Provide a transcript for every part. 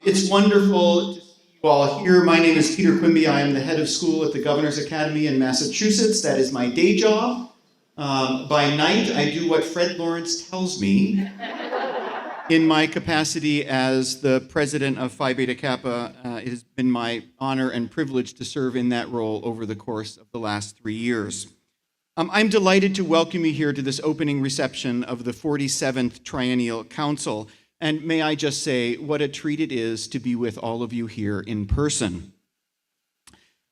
It's wonderful to see you all here. My name is Peter Quimby. I am the head of school at the Governor's Academy in Massachusetts. That is my day job. By night, I do what Fred Lawrence tells me. In my capacity as the president of Phi Beta Kappa, it has been my honor and privilege to serve in that role over the course of the last 3 years. I'm delighted to welcome you here to this opening reception of the 47th Triennial Council. And may I just say, what a treat it is to be with all of you here in person.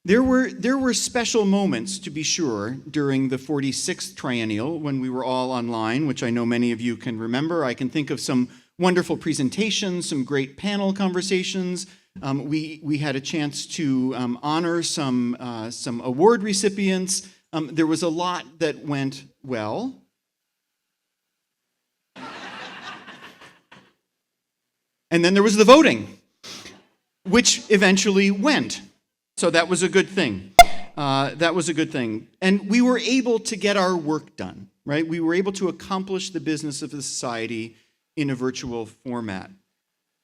There were special moments, to be sure, during the 46th Triennial when we were all online, which I know many of you can remember. I can think of some wonderful presentations, some great panel conversations. We had a chance to honor some award recipients. There was a lot that went well. And then there was the voting, which eventually went. So that was a good thing. And we were able to get our work done, right? We were able to accomplish the business of the society in a virtual format.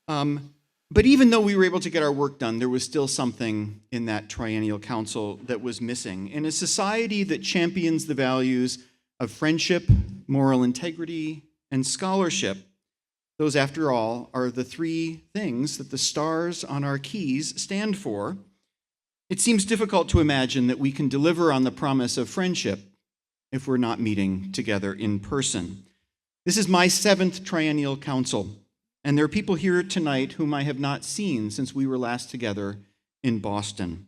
But even though we were able to get our work done, there was still something in that Triennial Council that was missing. In a society that champions the values of friendship, moral integrity, and scholarship, those, after all, are the three things that the stars on our keys stand for. It seems difficult to imagine that we can deliver on the promise of friendship if we're not meeting together in person. This is my 7th Triennial Council, and there are people here tonight whom I have not seen since we were last together in Boston.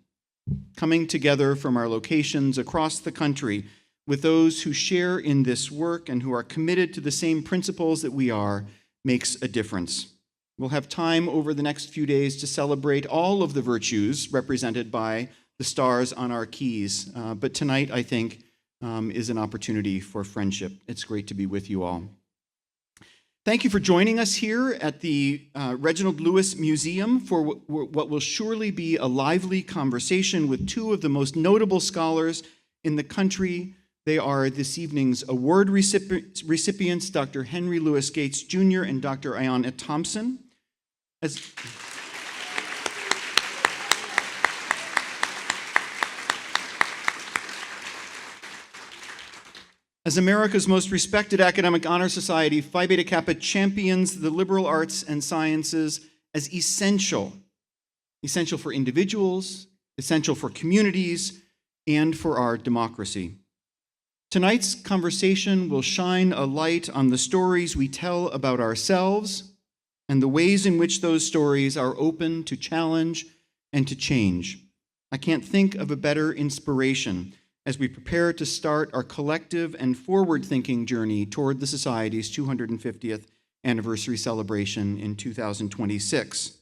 Coming together from our locations across the country with those who share in this work and who are committed to the same principles that we are makes a difference. We'll have time over the next few days to celebrate all of the virtues represented by the stars on our keys. But tonight, I think, is an opportunity for friendship. It's great to be with you all. Thank you for joining us here at the Reginald Lewis Museum for what will surely be a lively conversation with two of the most notable scholars in the country. They are this evening's award recipients, Dr. Henry Louis Gates Jr. and Dr. Ayanna Thompson. As America's most respected academic honor society, Phi Beta Kappa champions the liberal arts and sciences as essential for individuals, essential for communities, and for our democracy. Tonight's conversation will shine a light on the stories we tell about ourselves and the ways in which those stories are open to challenge and to change. I can't think of a better inspiration as we prepare to start our collective and forward-thinking journey toward the Society's 250th anniversary celebration in 2026.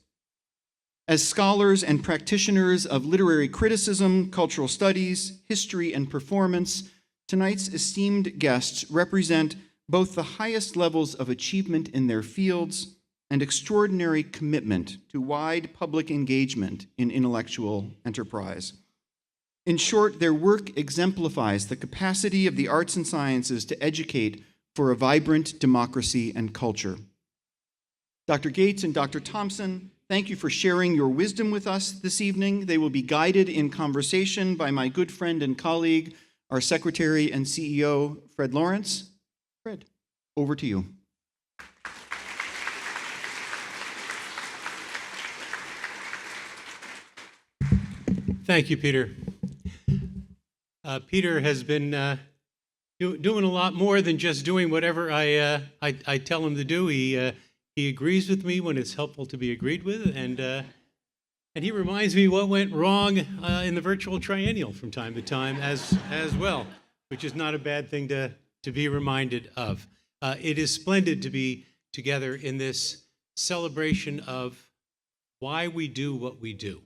As scholars and practitioners of literary criticism, cultural studies, history, and performance, tonight's esteemed guests represent both the highest levels of achievement in their fields and extraordinary commitment to wide public engagement in intellectual enterprise. In short, their work exemplifies the capacity of the arts and sciences to educate for a vibrant democracy and culture. Dr. Gates and Dr. Thompson, thank you for sharing your wisdom with us this evening. They will be guided in conversation by my good friend and colleague, our Secretary and CEO, Fred Lawrence. Fred, over to you. Thank you, Peter. Peter has been doing a lot more than just doing whatever I tell him to do. He agrees with me when it's helpful to be agreed with, and he reminds me what went wrong in the virtual triennial from time to time as well, which is not a bad thing to be reminded of. It is splendid to be together in this celebration of why we do what we do.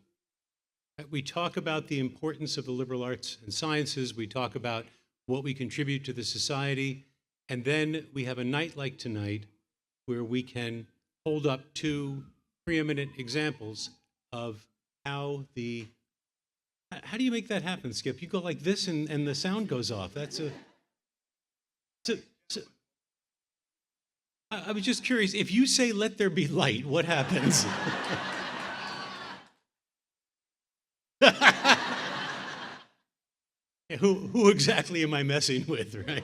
We talk about the importance of the liberal arts and sciences. We talk about what we contribute to the society. And then we have a night like tonight where we can hold up two preeminent examples of how do you make that happen, Skip? You go like this and the sound goes off. I was just curious, if you say, "Let there be light," what happens? Who exactly am I messing with, right?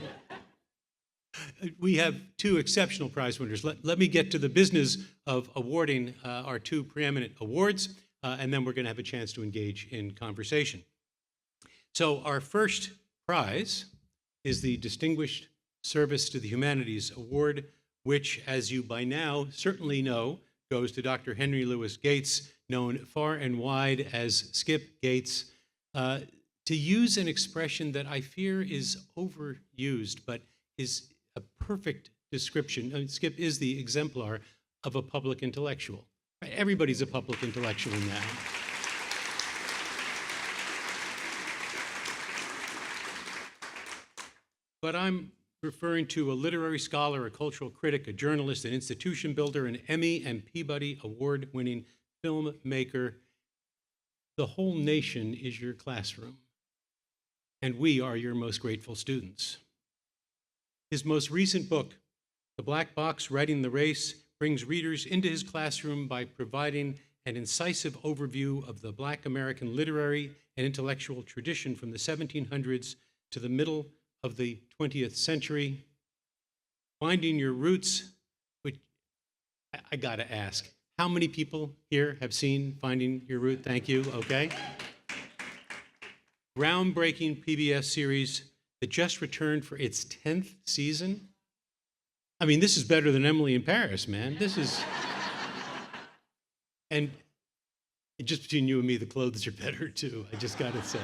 We have two exceptional prize winners. Let me get to the business of awarding our two preeminent awards, and then we're going to have a chance to engage in conversation. So our first prize is the Distinguished Service to the Humanities Award, which, as you by now certainly know, goes to Dr. Henry Louis Gates, known far and wide as Skip Gates. To use an expression that I fear is overused, but is a perfect description. I mean, Skip is the exemplar of a public intellectual. Right? Everybody's a public intellectual now. But I'm referring to a literary scholar, a cultural critic, a journalist, an institution builder, an Emmy and Peabody Award-winning filmmaker. The whole nation is your classroom, and we are your most grateful students. His most recent book, The Black Box: Writing the Race, brings readers into his classroom by providing an incisive overview of the Black American literary and intellectual tradition from the 1700s to the middle of the 20th century. Finding Your Roots, which I gotta ask, how many people here have seen Finding Your Root? Thank you, okay. Groundbreaking PBS series that just returned for its 10th season. I mean, this is better than Emily in Paris, man. This is, and just between you and me, the clothes are better too, I just gotta say.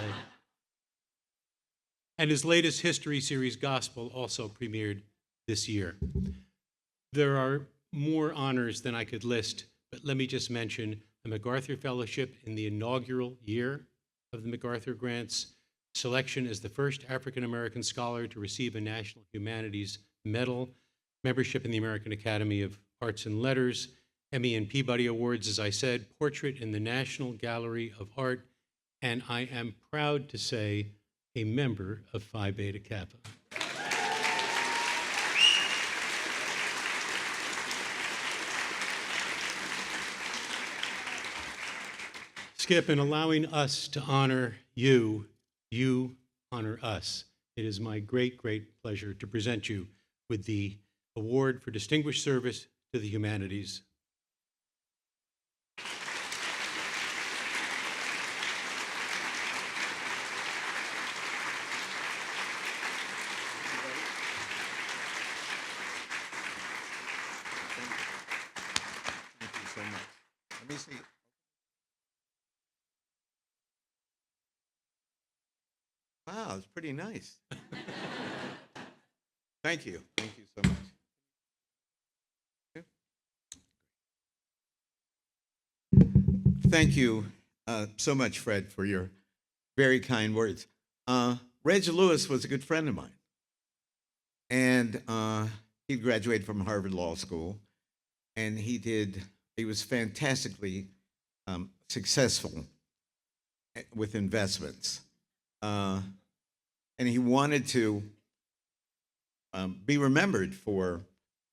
And his latest history series, Gospel, also premiered this year. There are more honors than I could list, but let me just mention the MacArthur Fellowship in the inaugural year of the MacArthur Grants, selection as the first African-American scholar to receive a National Humanities Medal, membership in the American Academy of Arts and Letters, Emmy and Peabody Awards, as I said, portrait in the National Gallery of Art, and I am proud to say a member of Phi Beta Kappa. Skip, in allowing us to honor you, you honor us. It is my great, great pleasure to present you with the Award for Distinguished Service to the Humanities. Thank you so much. Let me see. Wow, it's pretty nice. Thank you. Thank you so much. Thank you so much, Fred, for your very kind words. Reg Lewis was a good friend of mine, and he graduated from Harvard Law School, and he was fantastically successful with investments. And he wanted to be remembered for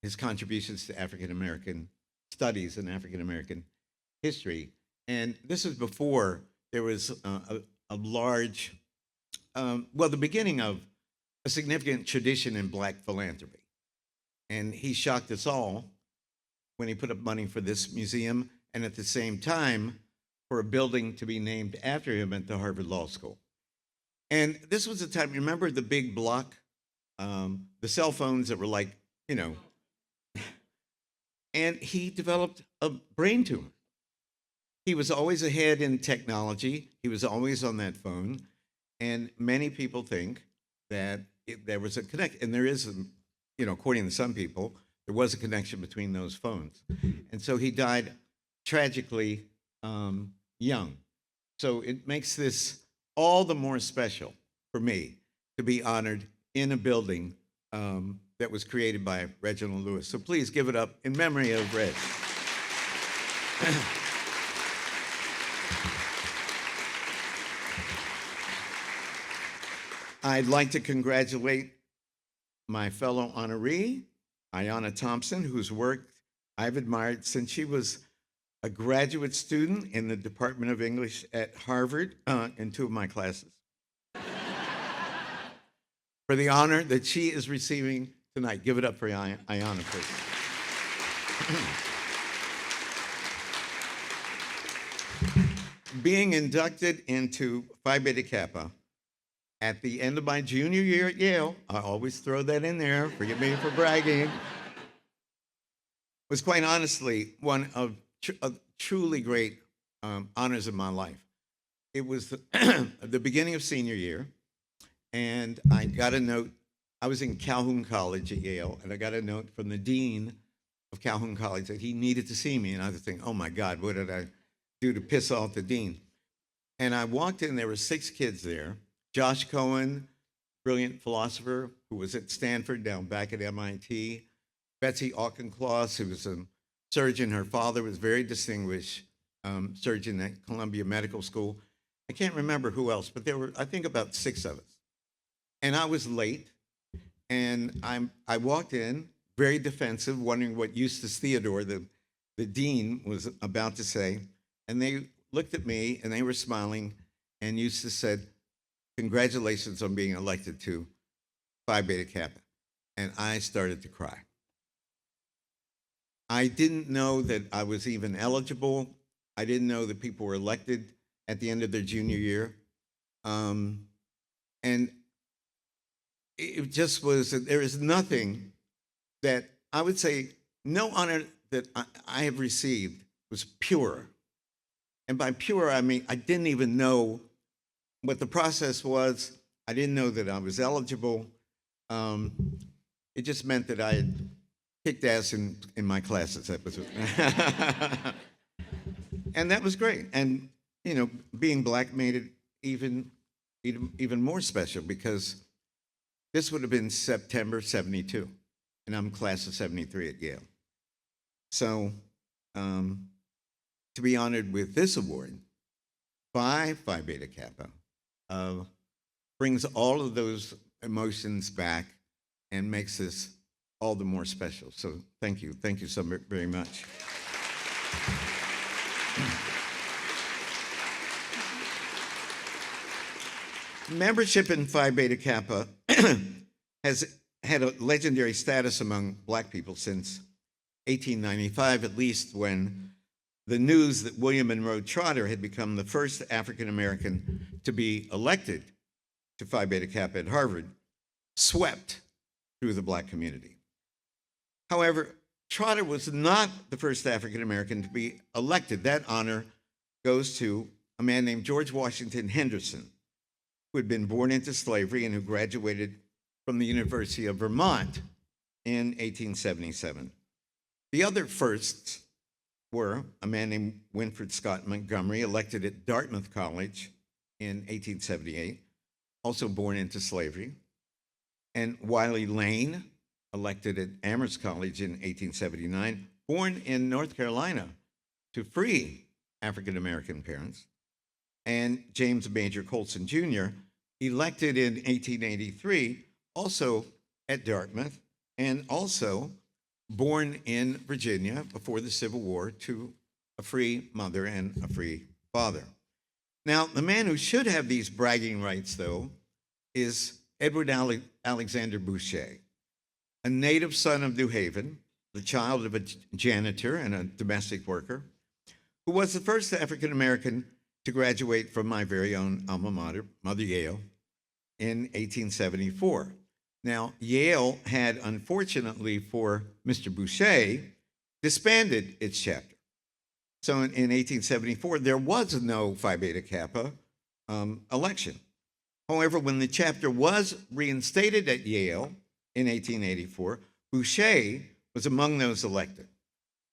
his contributions to African American studies and African American history. And this was before there was a large, the beginning of a significant tradition in Black philanthropy. And he shocked us all when he put up money for this museum, and at the same time for a building to be named after him at the Harvard Law School. And this was the time, remember the big block, the cell phones that were like, you know, and he developed a brain tumor. He was always ahead in technology. He was always on that phone. And many people think that there was a connection, and there is, according to some people, there was a connection between those phones. And so he died tragically young. So it makes this all the more special for me to be honored in a building that was created by Reginald Lewis. So please give it up in memory of Reg. I'd like to congratulate my fellow honoree, Ayanna Thompson, whose work I've admired since she was a graduate student in the Department of English at Harvard in two of my classes. for the honor that she is receiving tonight. Give it up for Ayanna, please. Being inducted into Phi Beta Kappa at the end of my junior year at Yale, I always throw that in there, forgive me for bragging, was quite honestly one of truly great honors of my life. It was the beginning of senior year, and I got a note. I was in Calhoun College at Yale, and I got a note from the dean of Calhoun College that he needed to see me. And I was thinking, oh my God, what did I do to piss off the dean? And I walked in, there were 6 kids there. Josh Cohen, brilliant philosopher who was at Stanford, down back at MIT. Betsy Auchincloss, who was a surgeon. Her father was very distinguished surgeon at Columbia Medical School. I can't remember who else, but there were, I think, about 6 of us. And I was late, and I walked in, very defensive, wondering what Eustace Theodore, the dean, was about to say. And they looked at me, and they were smiling, and Eustace said, "Congratulations on being elected to Phi Beta Kappa." And I started to cry. I didn't know that I was even eligible. I didn't know that people were elected at the end of their junior year. And it just was, there is nothing that I would say, no honor that I have received was pure. And by pure, I mean, I didn't even know what the process was. I didn't know that I was eligible. It just meant that I had kicked ass in my classes. That was and that was great. And, you know, being black made it even more special, because this would have been September 72, and I'm class of 73 at Yale. So to be honored with this award by Phi Beta Kappa brings all of those emotions back and makes this all the more special. So thank you so very much. Membership in Phi Beta Kappa has had a legendary status among black people since 1895, at least, when the news that William Monroe Trotter had become the first African American to be elected to Phi Beta Kappa at Harvard swept through the black community. However, Trotter was not the first African American to be elected. That honor goes to a man named George Washington Henderson, who had been born into slavery and who graduated from the University of Vermont in 1877. The other firsts were a man named Winfred Scott Montgomery, elected at Dartmouth College in 1878, also born into slavery, and Wiley Lane, elected at Amherst College in 1879, born in North Carolina to free African American parents, and James Major Colson Jr., elected in 1883, also at Dartmouth, and also born in Virginia before the Civil War to a free mother and a free father. Now, the man who should have these bragging rights, though, is Edward Alexander Boucher, a native son of New Haven, the child of a janitor and a domestic worker, who was the first African American to graduate from my very own alma mater, Mother Yale, in 1874. Now, Yale had, unfortunately for Mr. Boucher, disbanded its chapter. So in 1874, there was no Phi Beta Kappa election. However, when the chapter was reinstated at Yale in 1884, Boucher was among those elected.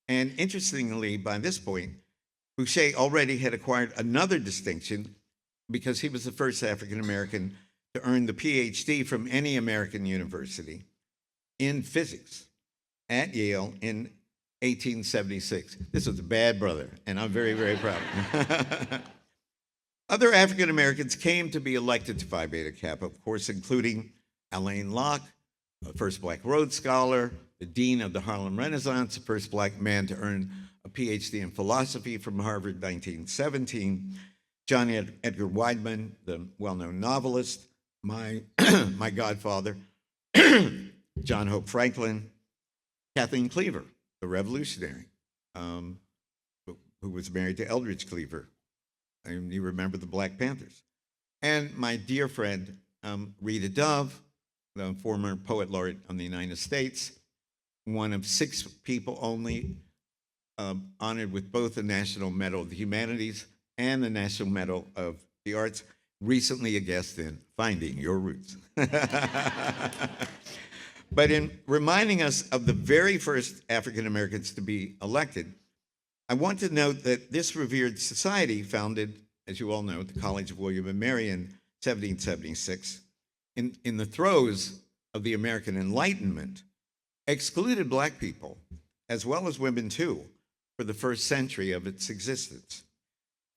And interestingly, by this point, Boucher already had acquired another distinction because he was the first African American to earn the PhD from any American university in physics at Yale in 1876. This was a bad brother, and I'm very, very proud of him. Other African Americans came to be elected to Phi Beta Kappa, of course, including Alain Locke, the first Black Rhodes Scholar, the Dean of the Harlem Renaissance, the first Black man to earn a PhD in philosophy from Harvard, 1917, John Edgar Wideman, the well-known novelist, my my godfather, John Hope Franklin, Kathleen Cleaver, the revolutionary, who was married to Eldridge Cleaver. And you remember the Black Panthers. And my dear friend, Rita Dove, the former poet laureate of the United States, one of 6 people only honored with both the National Medal of the Humanities and the National Medal of the Arts, recently a guest in Finding Your Roots. But in reminding us of the very first African Americans to be elected, I want to note that this revered society, founded, as you all know, at the College of William and Mary in 1776, in the throes of the American Enlightenment, excluded Black people, as well as women too, for the first century of its existence.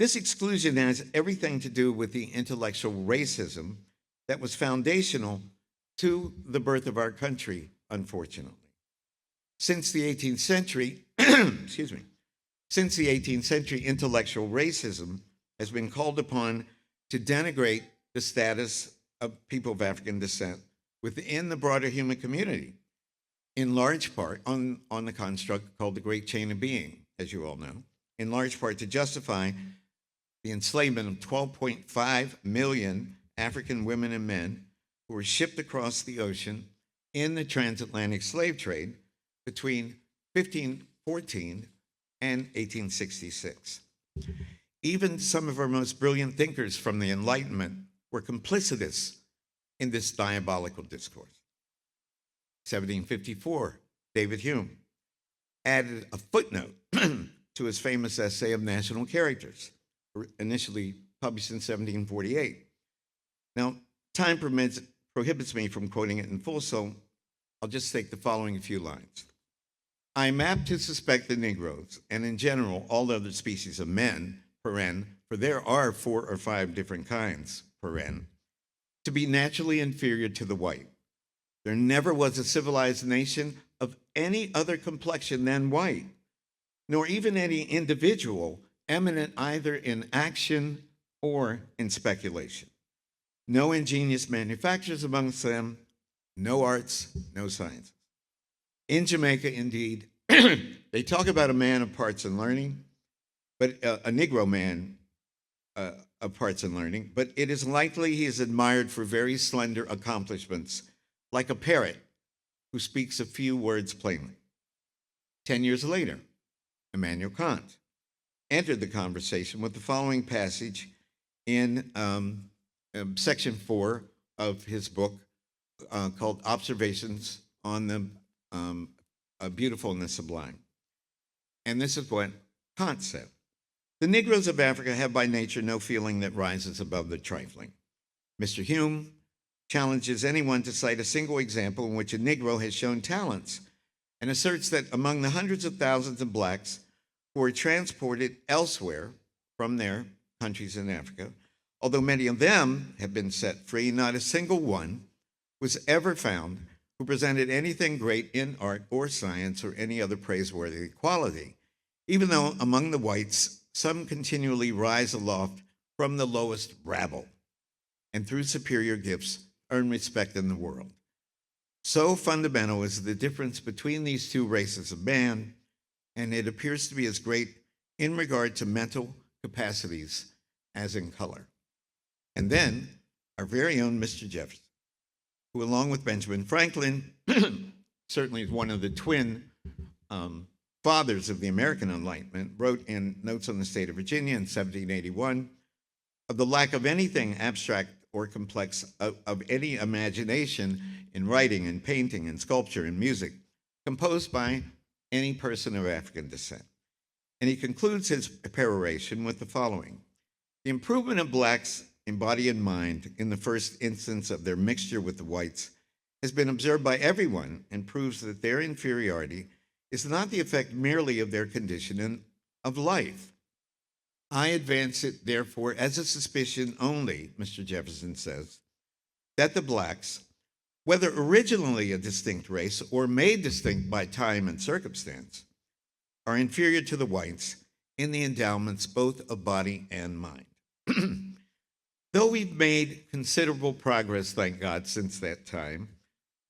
This exclusion has everything to do with the intellectual racism that was foundational to the birth of our country, unfortunately. Since the 18th century, excuse me, since the 18th century, intellectual racism has been called upon to denigrate the status of people of African descent within the broader human community, in large part on the construct called the Great Chain of Being, as you all know, in large part to justify the enslavement of 12.5 million African women and men who were shipped across the ocean in the transatlantic slave trade between 1514 and 1866. Even some of our most brilliant thinkers from the Enlightenment were complicitous in this diabolical discourse. 1754, David Hume added a footnote to his famous essay of National Characters, initially published in 1748. Now, time prohibits me from quoting it in full, so I'll just take the following few lines. I am apt to suspect the Negroes, and in general all other species of men, for there are 4 or 5 different kinds, to be naturally inferior to the white. There never was a civilized nation of any other complexion than white, nor even any individual eminent either in action or in speculation. No ingenious manufactures amongst them, no arts, no sciences. In Jamaica, indeed, they talk about a man of parts and learning, but a Negro man of parts and learning, but it is likely he is admired for very slender accomplishments, like a parrot who speaks a few words plainly. 10 years later, Immanuel Kant entered the conversation with the following passage in section 4 of his book called Observations on the Beautiful and the Sublime. And this is what Kant said. The Negroes of Africa have by nature no feeling that rises above the trifling. Mr. Hume challenges anyone to cite a single example in which a Negro has shown talents and asserts that among the hundreds of thousands of blacks who were transported elsewhere from their countries in Africa, although many of them have been set free, not a single one was ever found who presented anything great in art or science or any other praiseworthy quality, even though among the whites some continually rise aloft from the lowest rabble and through superior gifts earn respect in the world. So fundamental is the difference between these two races of man, and it appears to be as great in regard to mental capacities as in color. And then our very own Mr. Jefferson, who along with Benjamin Franklin, certainly is one of the twin fathers of the American Enlightenment, wrote in Notes on the State of Virginia in 1781 of the lack of anything abstract or complex of any imagination in writing and painting and sculpture and music composed by any person of African descent. And he concludes his peroration with the following. The improvement of blacks in body and mind in the first instance of their mixture with the whites has been observed by everyone and proves that their inferiority is not the effect merely of their condition of life. I advance it, therefore, as a suspicion only, Mr. Jefferson says, that the blacks, whether originally a distinct race or made distinct by time and circumstance, are inferior to the whites in the endowments both of body and mind. Though we've made considerable progress, thank God, since that time,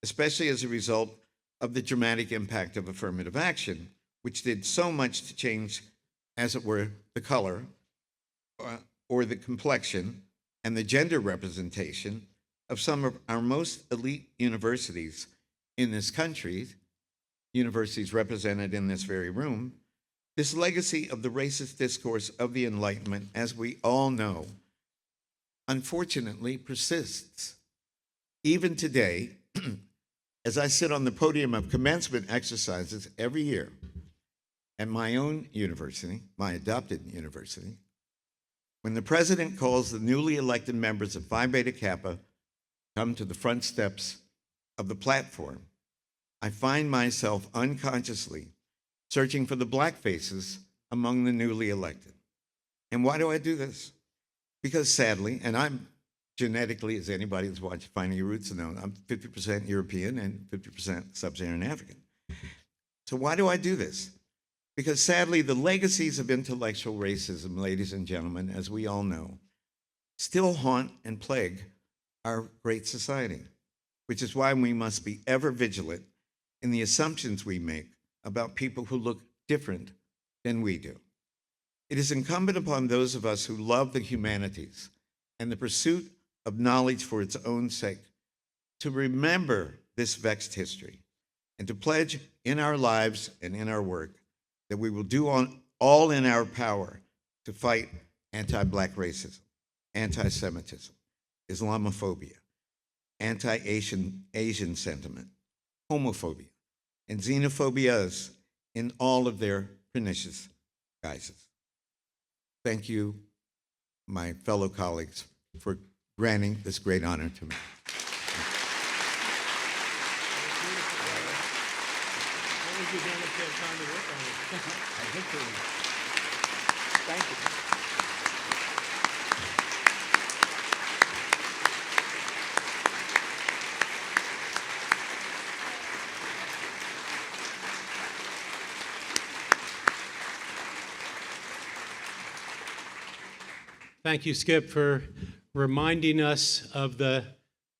especially as a result of the dramatic impact of affirmative action, which did so much to change, as it were, the color or the complexion and the gender representation of some of our most elite universities in this country, universities represented in this very room, this legacy of the racist discourse of the Enlightenment, as we all know, unfortunately persists. Even today, as I sit on the podium of commencement exercises every year at my own university, my adopted university, when the president calls the newly elected members of Phi Beta Kappa come to the front steps of the platform, I find myself unconsciously searching for the black faces among the newly elected. And why do I do this? Because sadly, and I'm genetically, as anybody who's watched Finding Your Roots knows, I'm 50% European and 50% Sub-Saharan African. So why do I do this? Because sadly, the legacies of intellectual racism, ladies and gentlemen, as we all know, still haunt and plague our great society, which is why we must be ever vigilant in the assumptions we make about people who look different than we do. It is incumbent upon those of us who love the humanities and the pursuit of knowledge for its own sake to remember this vexed history and to pledge in our lives and in our work that we will do all in our power to fight anti-Black racism, anti-Semitism, Islamophobia, anti-Asian sentiment, homophobia, and xenophobias in all of their pernicious guises. Thank you, my fellow colleagues, for granting this great honor to me. Thank you. Thank you, Skip, for reminding us of the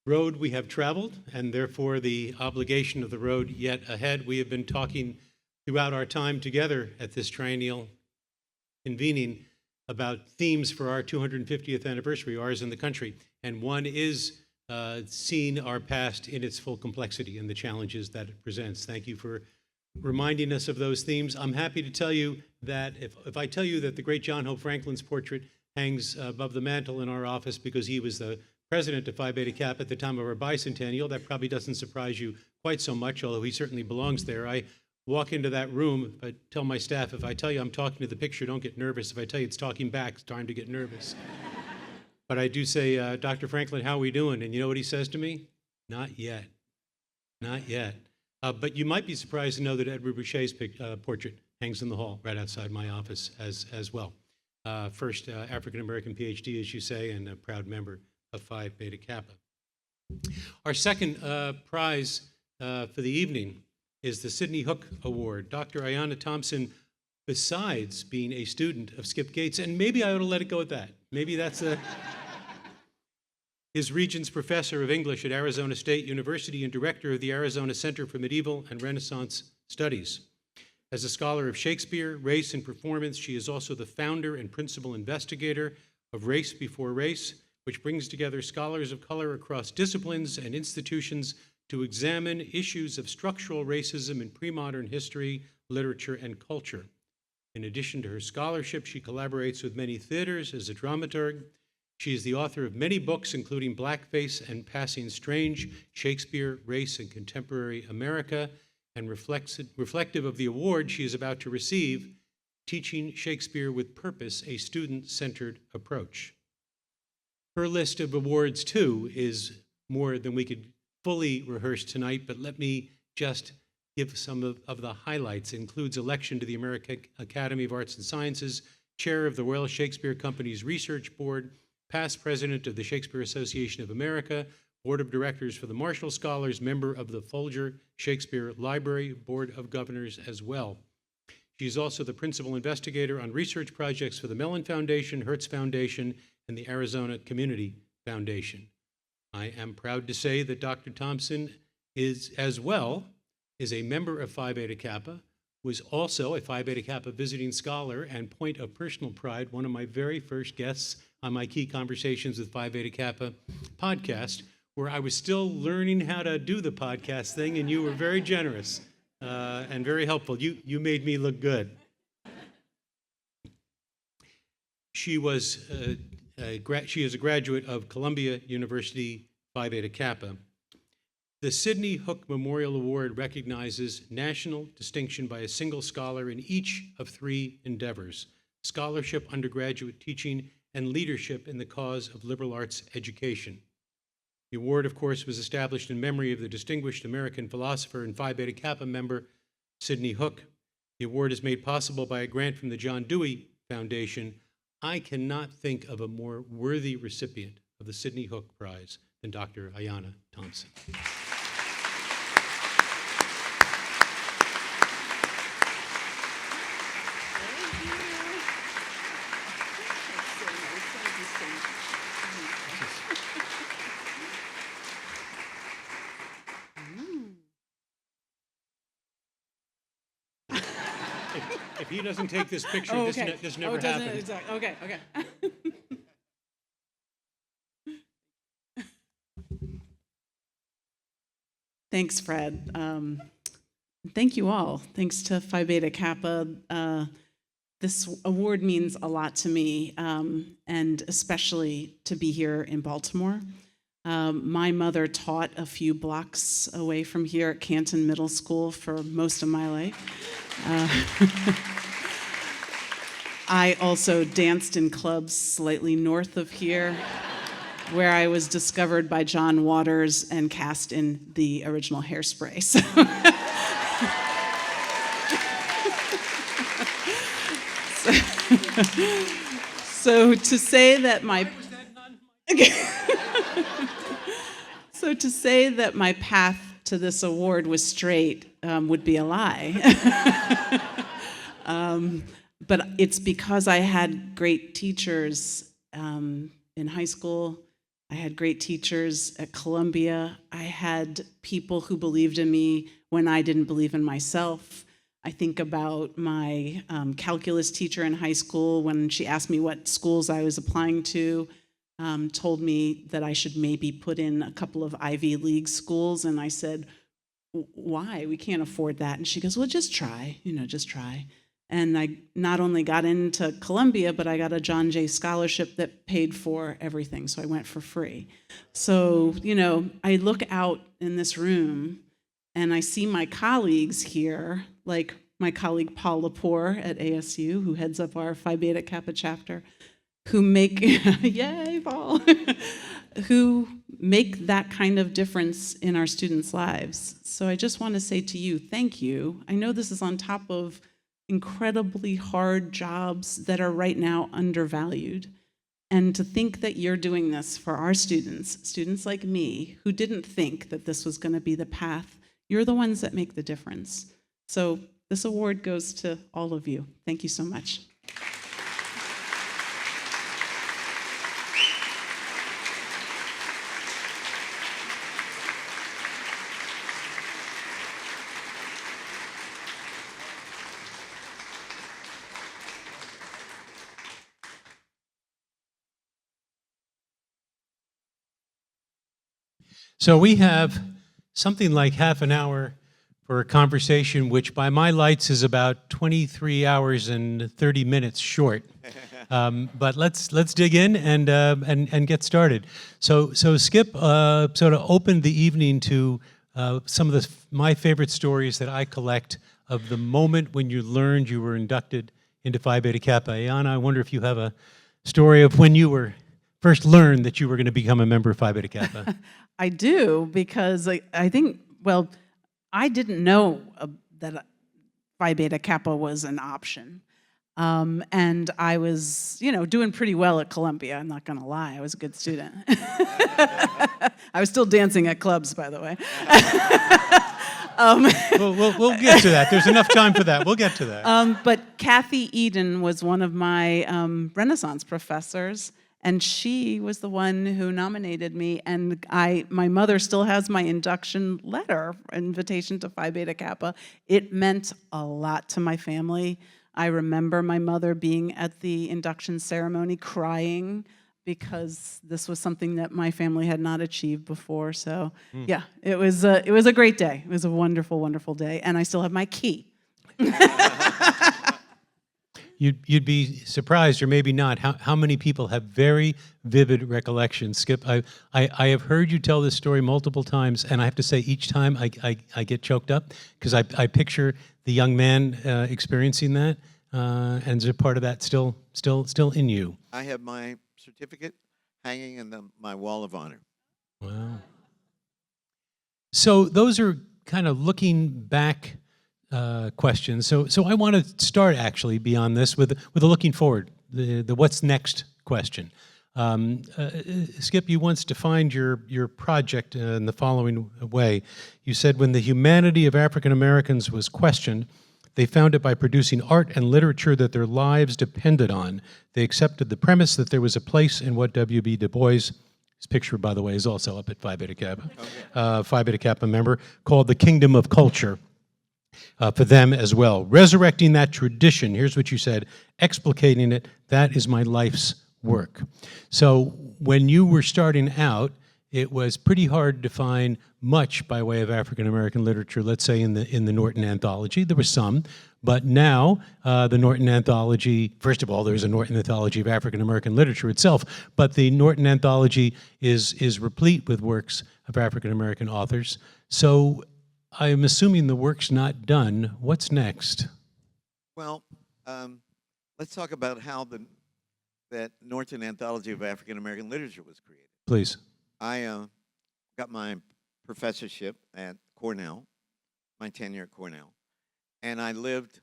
road we have traveled and therefore the obligation of the road yet ahead. We have been talking throughout our time together at this triennial convening about themes for our 250th anniversary, ours in the country. And one is seeing our past in its full complexity and the challenges that it presents. Thank you for reminding us of those themes. I'm happy to tell you that if I tell you that the great John Hope Franklin's portrait hangs above the mantel in our office because he was the president of Phi Beta Kappa at the time of our bicentennial, that probably doesn't surprise you quite so much, although he certainly belongs there. I walk into that room, I tell my staff, if I tell you I'm talking to the picture, don't get nervous. If I tell you it's talking back, it's time to get nervous. But I do say, Dr. Franklin, how are we doing? And you know what he says to me? Not yet. Not yet. But you might be surprised to know that Edward Boucher's portrait hangs in the hall right outside my office as well. First African-American PhD, as you say, and a proud member of Phi Beta Kappa. Our second prize for the evening is the Sidney Hook Award. Dr. Ayanna Thompson, besides being a student of Skip Gates, and maybe I ought to let it go at that. Maybe that's is Regents Professor of English at Arizona State University and Director of the Arizona Center for Medieval and Renaissance Studies. As a scholar of Shakespeare, race, and performance, she is also the founder and principal investigator of Race Before Race, which brings together scholars of color across disciplines and institutions to examine issues of structural racism in pre-modern history, literature, and culture. In addition to her scholarship, she collaborates with many theaters as a dramaturg. She is the author of many books, including Blackface and Passing Strange, Shakespeare, Race, and Contemporary America, and reflective of the award she is about to receive, Teaching Shakespeare with Purpose, a Student-Centered Approach. Her list of awards, too, is more than we could fully rehearse tonight, but let me just give some of the highlights. It includes election to the American Academy of Arts and Sciences, chair of the Royal Shakespeare Company's Research Board, past president of the Shakespeare Association of America, board of directors for the Marshall Scholars, member of the Folger Shakespeare Library, board of governors as well. She is also the principal investigator on research projects for the Mellon Foundation, Hertz Foundation, and the Arizona Community Foundation. I am proud to say that Dr. Thompson is a member of Phi Beta Kappa, was also a Phi Beta Kappa visiting scholar, and point of personal pride, one of my very first guests on my Key Conversations with Phi Beta Kappa podcast, where I was still learning how to do the podcast thing, and you were very generous and very helpful. You made me look good. She is a graduate of Columbia University Phi Beta Kappa. The Sidney Hook Memorial Award recognizes national distinction by a single scholar in each of 3 endeavors: scholarship, undergraduate teaching, and leadership in the cause of liberal arts education. The award, of course, was established in memory of the distinguished American philosopher and Phi Beta Kappa member, Sidney Hook. The award is made possible by a grant from the John Dewey Foundation. I cannot think of a more worthy recipient of the Sidney Hook Prize than Dr. Ayanna Thompson. If he doesn't take this picture, this never happens. Exactly. Okay. Thanks, Fred. Thank you all. Thanks to Phi Beta Kappa. This award means a lot to me, and especially to be here in Baltimore. My mother taught a few blocks away from here at Canton Middle School for most of my life. I also danced in clubs slightly north of here, where I was discovered by John Waters and cast in the original Hairspray. So to say that my to say that my path to this award was straight would be a lie. But it's because I had great teachers in high school. I had great teachers at Columbia. I had people who believed in me when I didn't believe in myself. I think about my calculus teacher in high school when she asked me what schools I was applying to, told me that I should maybe put in a couple of Ivy League schools. And I said, why? We can't afford that. And she goes, well, just try, just try. And I not only got into Columbia, but I got a John Jay scholarship that paid for everything. So I went for free. So, I look out in this room and I see my colleagues here, like my colleague Paul Lepore at ASU, who heads up our Phi Beta Kappa chapter, who make, yay, Paul, who make that kind of difference in our students' lives. So I just want to say to you, thank you. I know this is on top of incredibly hard jobs that are right now undervalued. And to think that you're doing this for our students like me, who didn't think that this was going to be the path, you're the ones that make the difference. So this award goes to all of you. Thank you so much. So we have something like half an hour for a conversation, which by my lights is about 23 hours and 30 minutes short. But let's dig in and get started. So Skip sort of opened the evening to some of my favorite stories that I collect of the moment when you learned you were inducted into Phi Beta Kappa. Ayanna, I wonder if you have a story of when you were first learned that you were going to become a member of Phi Beta Kappa. I do, because I think, I didn't know that Phi Beta Kappa was an option. And I was, doing pretty well at Columbia. I'm not going to lie. I was a good student. I was still dancing at clubs, by the way. We'll get to that. There's enough time for that. We'll get to that. But Kathy Eden was one of my Renaissance professors. And she was the one who nominated me, and my mother still has my induction letter, invitation to Phi Beta Kappa. It meant a lot to my family. I remember my mother being at the induction ceremony crying because this was something that my family had not achieved before. So yeah, it was a great day. It was a wonderful, wonderful day, and I still have my key. You'd be surprised, or maybe not, how many people have very vivid recollections. Skip, I have heard you tell this story multiple times, and I have to say each time I get choked up because I picture the young man experiencing that, and there's a part of that still in you. I have my certificate hanging in my wall of honor. Wow. So those are kind of looking back questions. So I want to start actually beyond this with a looking forward, the what's next question. Skip, you once defined your project in the following way. You said, when the humanity of African Americans was questioned, they found it by producing art and literature that their lives depended on. They accepted the premise that there was a place in what W.B. Du Bois, his picture, by the way, is also up at Phi Beta Kappa, Phi Beta Kappa member, called the kingdom of culture. For them as well. Resurrecting that tradition, here's what you said, explicating it, that is my life's work. So when you were starting out, it was pretty hard to find much by way of African American literature, let's say in the Norton Anthology. There was some, but now the Norton Anthology, first of all, there's a Norton Anthology of African American literature itself, but the Norton Anthology is replete with works of African American authors. So I'm assuming the work's not done. What's next? Well, let's talk about how that Norton Anthology of African American Literature was created. Please. I got my professorship at Cornell, my tenure at Cornell, and I lived,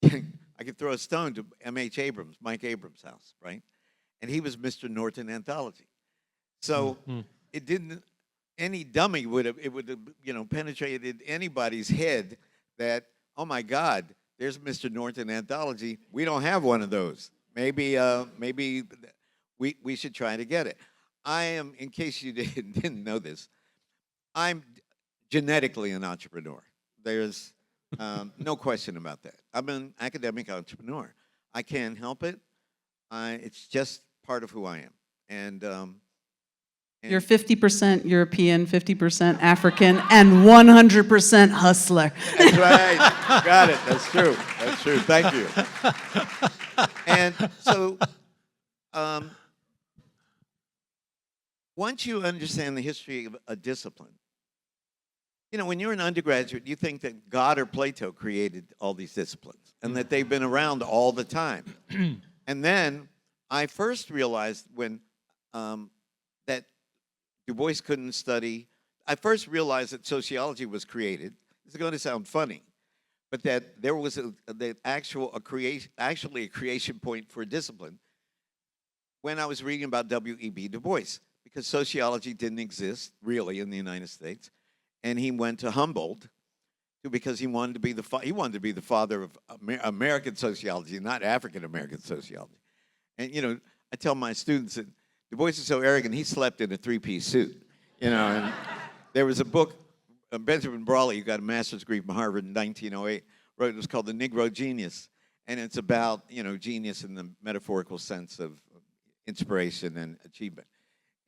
I could throw a stone to M.H. Abrams, Mike Abrams' house, right? And he was Mr. Norton Anthology. So it didn't, any dummy would have penetrated anybody's head that, oh my God, there's Mr. Norton Anthology. We don't have one of those. Maybe we should try to get it. I am, in case you didn't know this, I'm genetically an entrepreneur. There's no question about that. I'm an academic entrepreneur. I can't help it. It's just part of who I am. And You're 50% European, 50% African, and 100% hustler. That's right. Got it. That's true. That's true. Thank you. And so, once you understand the history of a discipline, when you're an undergraduate, you think that God or Plato created all these disciplines and that they've been around all the time. And then I first realized when that Du Bois couldn't study. I first realized that sociology was created. This is going to sound funny, but that there was actually a creation point for a discipline when I was reading about W.E.B. Du Bois, because sociology didn't exist really in the United States, and he went to Humboldt because he wanted to be the father of American sociology, not African American sociology. And I tell my students that Du Bois is so arrogant, he slept in a three-piece suit, and there was a book, Benjamin Brawley, who got a master's degree from Harvard in 1908, wrote, it was called The Negro Genius, and it's about, genius in the metaphorical sense of inspiration and achievement.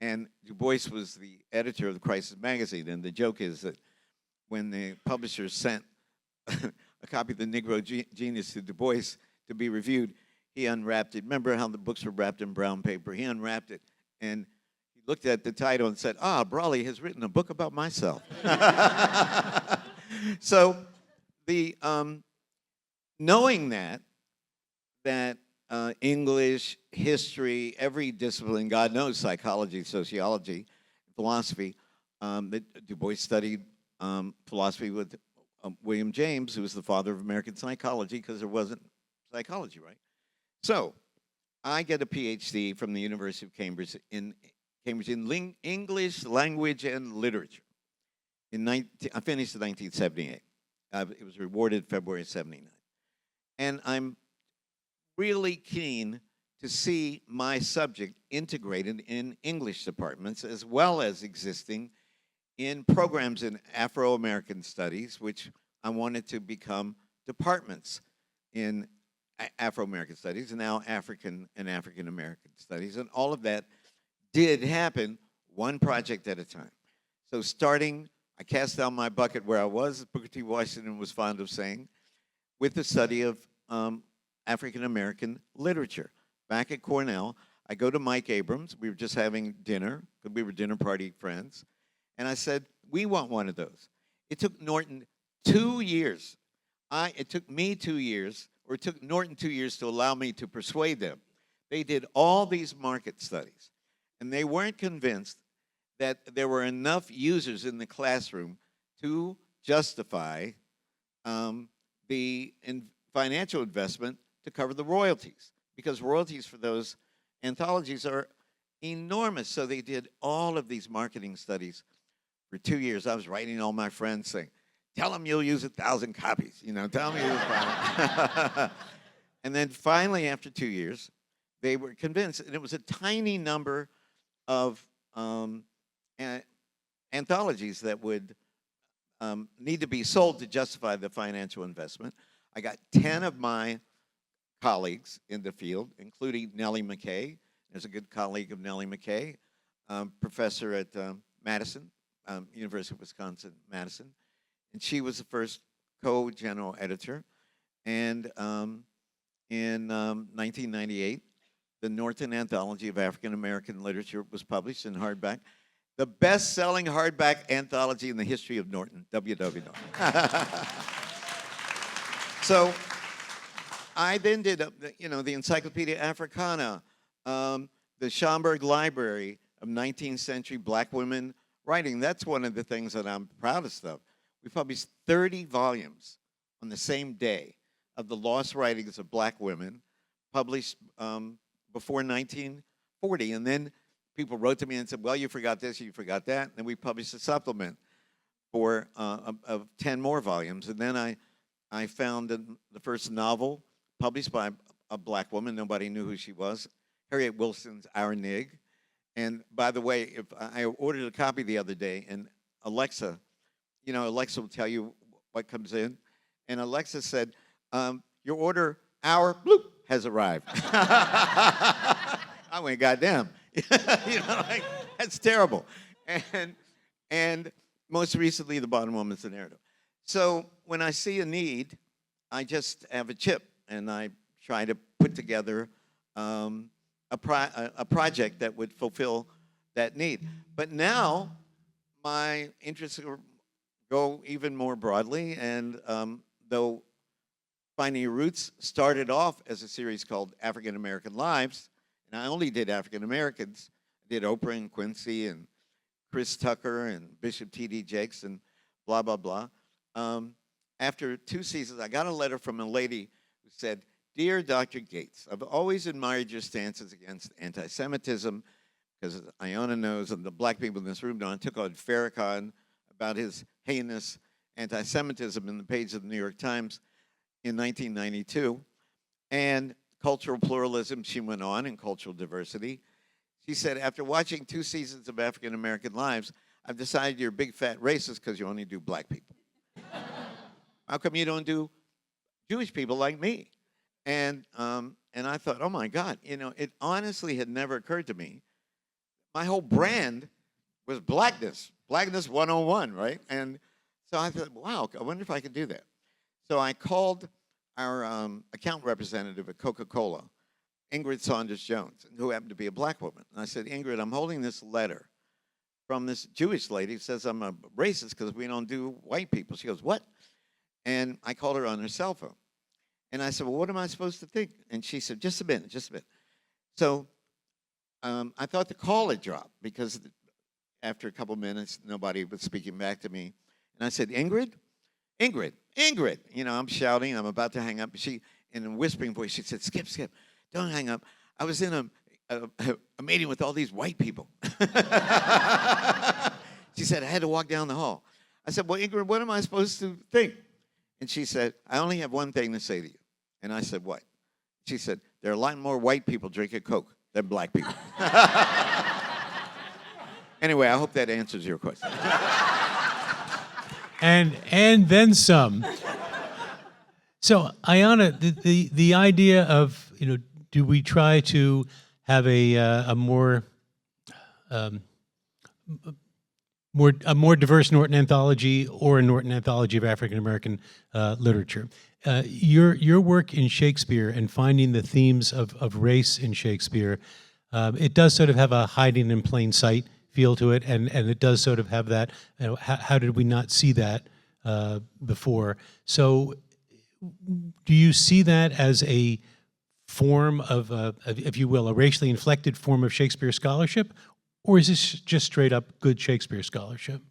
And Du Bois was the editor of the Crisis magazine, and the joke is that when the publisher sent a copy of The Negro Genius to Du Bois to be reviewed, he unwrapped it. Remember how the books were wrapped in brown paper? He unwrapped it, and he looked at the title and said, Brawley has written a book about myself. So the knowing that English, history, every discipline, God knows, psychology, sociology, philosophy, that Du Bois studied philosophy with William James, who was the father of American psychology, because there wasn't psychology, right? So I get a PhD from the University of Cambridge in English, language, and literature. I finished in 1978. It was rewarded February 79. And I'm really keen to see my subject integrated in English departments as well as existing in programs in Afro-American studies, which I wanted to become departments in Afro-American studies, and now African and African-American studies. And all of that did happen one project at a time. So starting, I cast down my bucket where I was, as Booker T. Washington was fond of saying, with the study of African-American literature. Back at Cornell, I go to Mike Abrams. We were just having dinner, because we were dinner party friends. And I said, we want one of those. It took Norton 2 years. It took me 2 years, or it took Norton 2 years to allow me to persuade them. They did all these market studies, and they weren't convinced that there were enough users in the classroom to justify the financial investment to cover the royalties, because royalties for those anthologies are enormous. So they did all of these marketing studies for 2 years. I was writing all my friends saying, tell them you'll use 1,000 copies, tell them you'll use 1,000. And then finally, after 2 years, they were convinced, and it was a tiny number of anthologies that would need to be sold to justify the financial investment. I got 10 of my colleagues in the field, including Nellie McKay. There's a good colleague of Nellie McKay, professor at Madison, University of Wisconsin-Madison. And she was the first co-general editor. And in 1998, the Norton Anthology of African American Literature was published in hardback. The best-selling hardback anthology in the history of Norton, W.W. Norton. So I then did, the Encyclopedia Africana, the Schomburg Library of 19th century black women writing. That's one of the things that I'm proudest of. We published 30 volumes on the same day of the lost writings of black women, published before 1940. And then people wrote to me and said, well, you forgot this, you forgot that. And then we published a supplement for of 10 more volumes. And then I found the first novel published by a black woman. Nobody knew who she was. Harriet Wilson's Our Nig. And by the way, if I ordered a copy the other day, and Alexa, Alexa will tell you what comes in. And Alexa said, your order, our bloop, has arrived. I went, goddamn. That's terrible. And most recently, The Bottom Woman's the Narrative. So when I see a need, I just have a chip, and I try to put together a project that would fulfill that need. But now, my interests go even more broadly, and though Finding Your Roots started off as a series called African American Lives, and I only did African Americans. I did Oprah and Quincy and Chris Tucker and Bishop T.D. Jakes and blah, blah, blah. After 2 seasons, I got a letter from a lady who said, Dear Dr. Gates, I've always admired your stances against anti-Semitism, because Ayanna knows, and the black people in this room know, I took on Farrakhan about his heinous anti-Semitism in the page of the New York Times in 1992. And cultural pluralism, she went on, and cultural diversity. She said, after watching 2 seasons of African American Lives, I've decided you're a big fat racist because you only do black people. How come you don't do Jewish people like me? And I thought, oh my God, it honestly had never occurred to me. My whole brand was blackness 101, right? And so I thought, wow, I wonder if I could do that. So I called our account representative at Coca-Cola, Ingrid Saunders Jones, who happened to be a black woman. And I said, Ingrid, I'm holding this letter from this Jewish lady who says I'm a racist because we don't do white people. She goes, what? And I called her on her cell phone. And I said, well, what am I supposed to think? And she said, just a minute. So I thought the call had dropped, because after a couple minutes, nobody was speaking back to me. And I said, Ingrid? I'm shouting. I'm about to hang up. She, in a whispering voice, she said, Skip, don't hang up. I was in a meeting with all these white people. She said, I had to walk down the hall. I said, well, Ingrid, what am I supposed to think? And she said, I only have one thing to say to you. And I said, what? She said, there are a lot more white people drinking Coke than black people. Anyway, I hope that answers your question. And then some. So, Ayanna, the idea of, do we try to have a more diverse Norton anthology or a Norton anthology of African American literature? Your work in Shakespeare and finding the themes of race in Shakespeare, it does sort of have a hiding in plain sight feel to it, and it does sort of have that, how did we not see that before? So do you see that as a form of, if you will, a racially inflected form of Shakespeare scholarship, or is this just straight up good Shakespeare scholarship?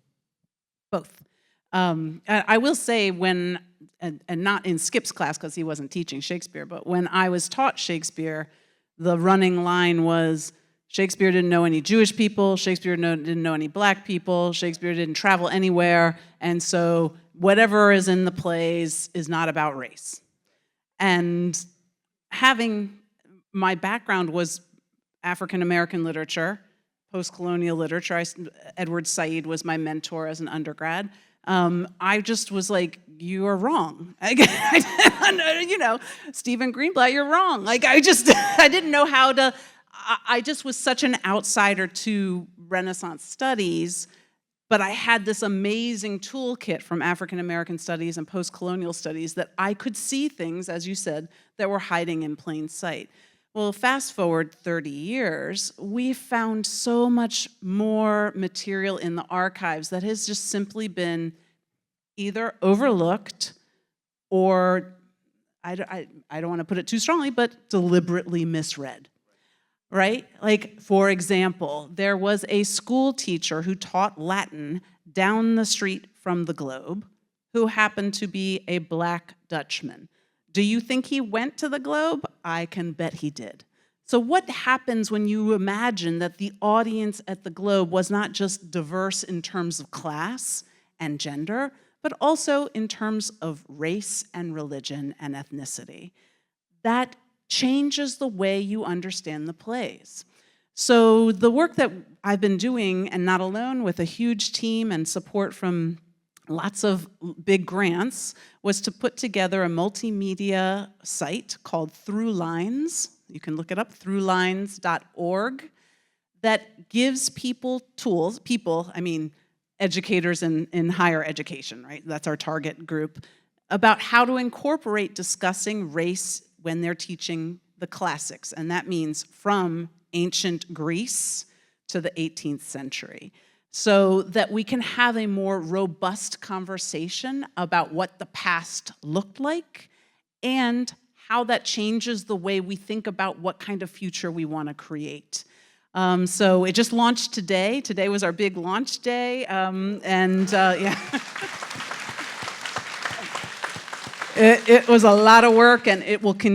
Both. I will say when, and not in Skip's class because he wasn't teaching Shakespeare, but when I was taught Shakespeare, the running line was Shakespeare didn't know any Jewish people, Shakespeare didn't know any black people, Shakespeare didn't travel anywhere, and so whatever is in the plays is not about race. And having, my background was African American literature, post-colonial literature. Edward Said was my mentor as an undergrad. I just was like, you are wrong. Stephen Greenblatt, you're wrong. Like, I didn't know how to, I just was such an outsider to Renaissance studies, but I had this amazing toolkit from African American studies and post-colonial studies that I could see things, as you said, that were hiding in plain sight. Well, fast forward 30 years, we found so much more material in the archives that has just simply been either overlooked or, I don't want to put it too strongly, but deliberately misread, right? Like, for example, there was a school teacher who taught Latin down the street from the Globe who happened to be a black Dutchman. Do you think he went to the Globe? I can bet he did. So what happens when you imagine that the audience at the Globe was not just diverse in terms of class and gender, but also in terms of race and religion and ethnicity? That changes the way you understand the plays. So the work that I've been doing, and not alone, with a huge team and support from lots of big grants, was to put together a multimedia site called Throughlines. You can look it up, throughlines.org, that gives people tools, educators in higher education, right? That's our target group, about how to incorporate discussing race when they're teaching the classics. And that means from ancient Greece to the 18th century. So that we can have a more robust conversation about what the past looked like and how that changes the way we think about what kind of future we want to create. So it just launched today. Today was our big launch day, yeah. It was a lot of work, and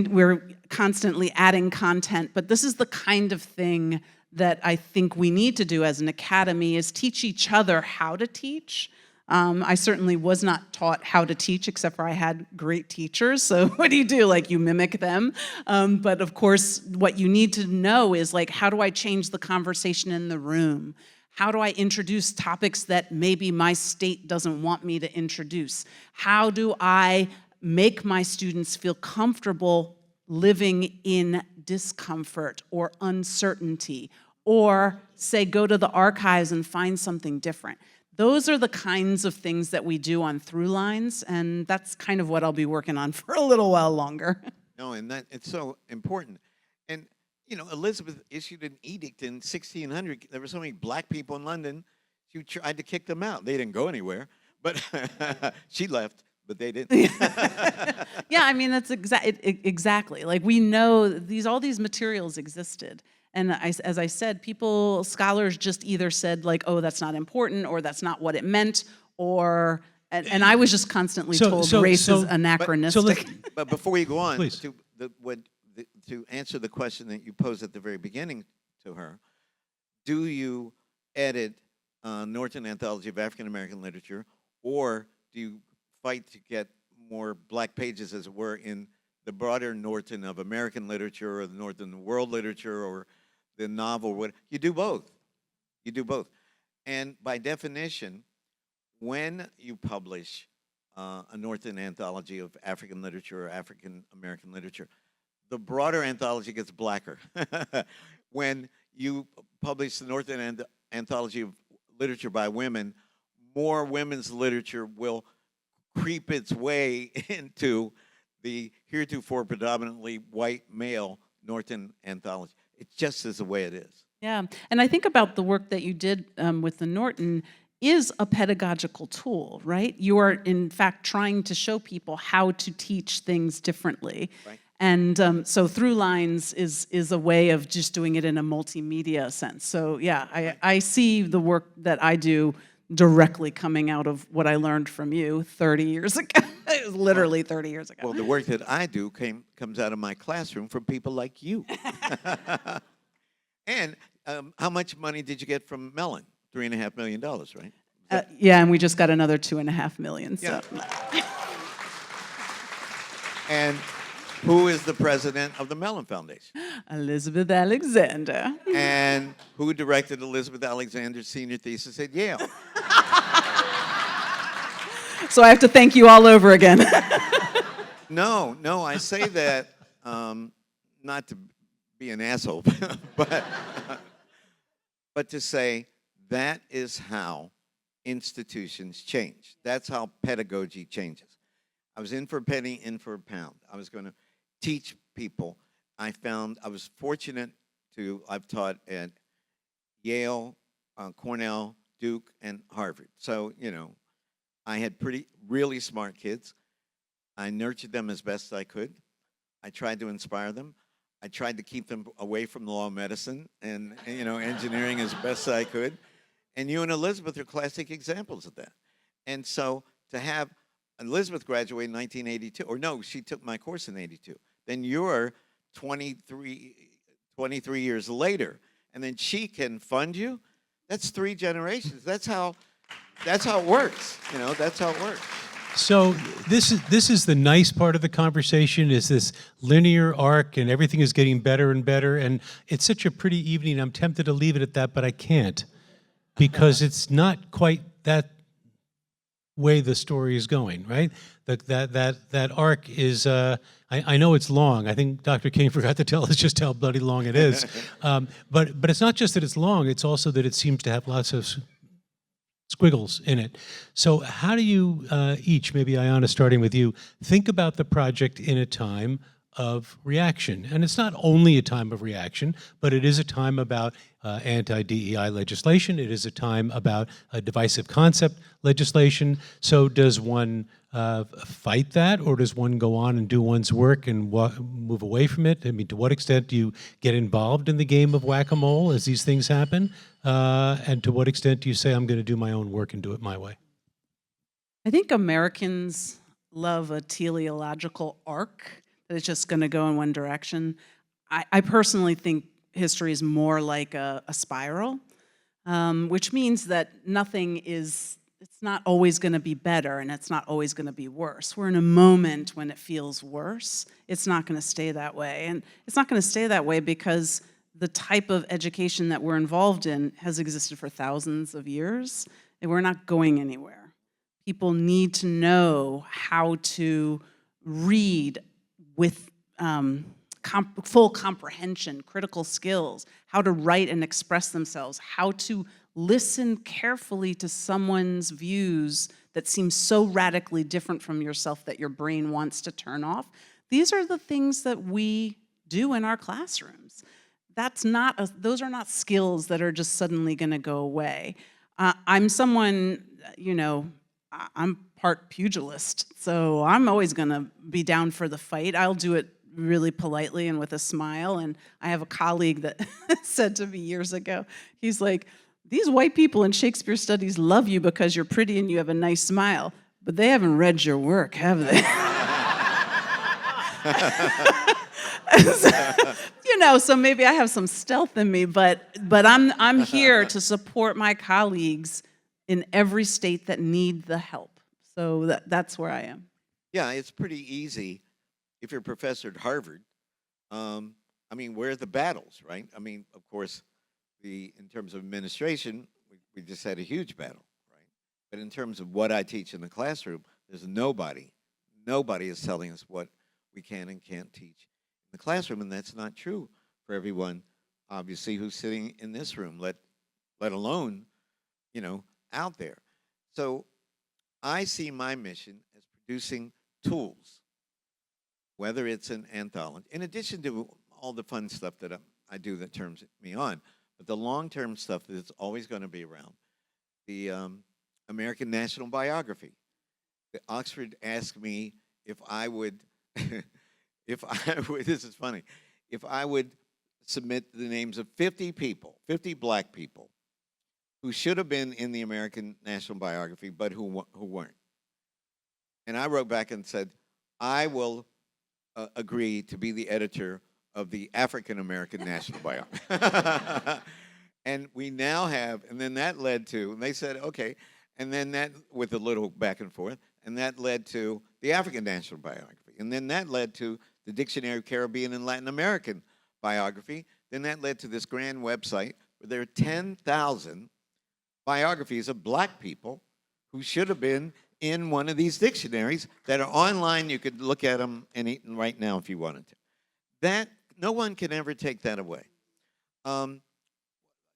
we're constantly adding content, but this is the kind of thing that I think we need to do as an academy, is teach each other how to teach. I certainly was not taught how to teach, except for I had great teachers. So what do? Like, you mimic them. But of course, what you need to know is, like, how do I change the conversation in the room? How do I introduce topics that maybe my state doesn't want me to introduce? How do I make my students feel comfortable living in discomfort or uncertainty, or say, go to the archives and find something different? Those are the kinds of things that we do on Throughlines, and that's kind of what I'll be working on for a little while longer. No, and that it's so important. And, Elizabeth issued an edict in 1600. There were so many black people in London, she tried to kick them out. They didn't go anywhere, but she left, but they didn't. Yeah, that's exactly. Like, we know all these materials existed. And as I said, scholars just either said, like, oh, that's not important, or that's not what it meant, and I was just constantly told race is anachronistic. But before you go on, Please. To answer the question that you posed at the very beginning to her, do you edit Norton Anthology of African American Literature, or do you fight to get more black pages, as it were, in the broader Norton of American literature or the Norton of world literature or the novel. You do both. You do both. And by definition, when you publish a Norton anthology of African literature or African American literature, the broader anthology gets blacker. When you publish the Norton anthology of literature by women, more women's literature will creep its way into the heretofore predominantly white male Norton anthology. It just is the way it is. Yeah, and I think about the work that you did with the Norton is a pedagogical tool, right? You are, in fact, trying to show people how to teach things differently. Right. And so Through Lines is a way of just doing it in a multimedia sense. So yeah, I see the work that I do directly coming out of what I learned from you 30 years ago. It was literally 30 years ago. Well, the work that I do comes out of my classroom from people like you. And how much money did you get from Mellon? $3.5 million, right? Yeah, and we just got another $2.5 million. So. Yeah. And who is the president of the Mellon Foundation? Elizabeth Alexander. And who directed Elizabeth Alexander's senior thesis at Yale? So I have to thank you all over again. No, I say that not to be an asshole, but to say that is how institutions change. That's how pedagogy changes. I was in for a penny, in for a pound. I was going to teach people. I was fortunate I've taught at Yale, Cornell, Duke, and Harvard. So, I had really smart kids. I nurtured them as best I could. I tried to inspire them. I tried to keep them away from the law of medicine and engineering as best I could. And you and Elizabeth are classic examples of that. And so to have Elizabeth graduate in 1982, or no, she took my course in 82. Then you're 23 years later, and then she can fund you. That's 3 generations. That's how it works. That's how it works. So this is the nice part of the conversation, is this linear arc and everything is getting better and better, and it's such a pretty evening. I'm tempted to leave it at that, but I can't, because it's not quite that way the story is going, right? That arc is, I know it's long. I think Dr. King forgot to tell us just how bloody long it is. But it's not just that it's long, it's also that it seems to have lots of squiggles in it. So how do you each, maybe Ayanna starting with you, think about the project in a time of reaction? And it's not only a time of reaction, but it is a time about anti-DEI legislation. It is a time about divisive concept legislation. So does one fight that, or does one go on and do one's work and move away from it? I mean, to what extent do you get involved in the game of whack-a-mole as these things happen? And to what extent do you say, I'm going to do my own work and do it my way? I think Americans love a teleological arc that is just going to go in one direction. I personally think history is more like a spiral, which means that it's not always going to be better and it's not always going to be worse. We're in a moment when it feels worse. It's not going to stay that way. And it's not going to stay that way because the type of education that we're involved in has existed for thousands of years, and we're not going anywhere. People need to know how to read with full comprehension, critical skills, how to write and express themselves, how to listen carefully to someone's views that seem so radically different from yourself that your brain wants to turn off. These are the things that we do in our classrooms. Those are not skills that are just suddenly going to go away. I'm someone, I'm part pugilist, so I'm always going to be down for the fight. I'll do it really politely and with a smile. And I have a colleague that said to me years ago, he's like, these white people in Shakespeare studies love you because you're pretty and you have a nice smile, but they haven't read your work, have they? So maybe I have some stealth in me, but I'm here to support my colleagues in every state that need the help. So that's where I am. Yeah, it's pretty easy if you're a professor at Harvard, I mean, where are the battles, right? I mean, of course, in terms of administration, we just had a huge battle, right? But in terms of what I teach in the classroom, there's nobody is telling us what we can and can't teach in the classroom, and that's not true for everyone, obviously, who's sitting in this room, let alone, out there. So I see my mission as producing tools, whether it's an anthology, in addition to all the fun stuff that I do that turns me on, but the long-term stuff that's always going to be around, the American National Biography. Oxford asked me if I would, this is funny, if I would submit the names of 50 people, 50 black people, who should have been in the American National Biography, but who weren't. And I wrote back and said, I will agree to be the editor of the African American National Biography. And we now have, and then that led to, and they said, okay, and then that, with a little back and forth, and that led to the African National Biography. And then that led to the Dictionary of Caribbean and Latin American Biography. Then that led to this grand website where there are 10,000 biographies of black people who should have been in one of these dictionaries that are online. You could look at them right now if you wanted to. That, no one can ever take that away. A